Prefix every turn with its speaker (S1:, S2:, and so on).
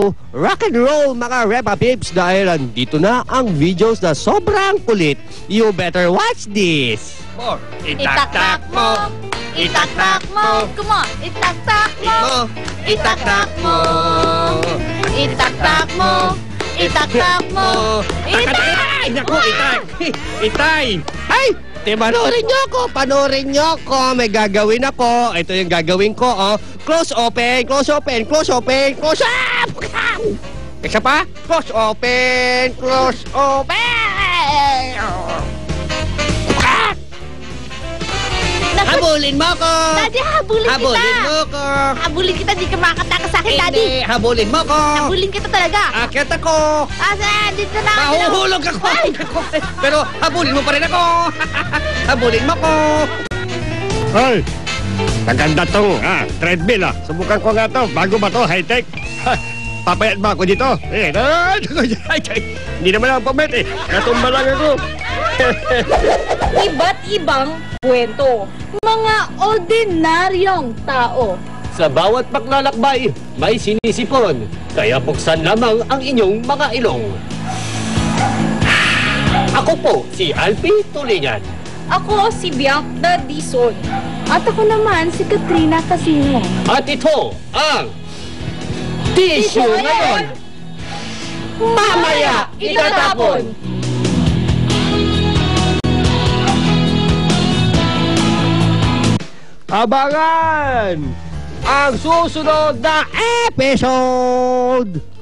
S1: to rock and roll mga Repa Babes dahil andito na ang videos na sobrang kulit. You better watch this.
S2: Itaktak mo, itaktak mo, come on, itaktak mo, itaktak mo, itaktak mo, itaktak mo,
S1: Ay, naku, itay! Ay! Panoorin nyo ako. May gagawin ako. Ito yung gagawin ko, oh. Close open, close open, close open, close up! Isa pa? Close open, close open! Habulin mo ko!
S2: Daddy, habulin kita!
S1: Habulin mo ko!
S2: Habulin kita, di ka makatakas sa akin, Daddy!
S1: Hindi, habulin mo ko!
S2: Habulin kita talaga!
S1: Akit ako!
S2: Asa, dito na!
S1: Mahuhulog ako! Pero habulin mo pa rin ako! Habulin mo ko!
S3: Ay! Maganda tong treadmill Subukan ko nga to. Bago ba to? High-tech? Papayat ba ako dito? Hindi naman ako pamit Natumba lang ako.
S4: Iba't ibang kwento. Mga ordinaryong tao.
S5: Sa bawat paglalakbay, may sinisipon. Kaya buksan lamang ang inyong mga ilong. Ako po si Alfie Tulingan.
S4: Ako si Bianca Dison. At ako naman si Katrina Casino.
S5: At ito ang Tissue Ngayon.
S4: Mamaya itatapon.
S1: Abangan ang susunod na episode!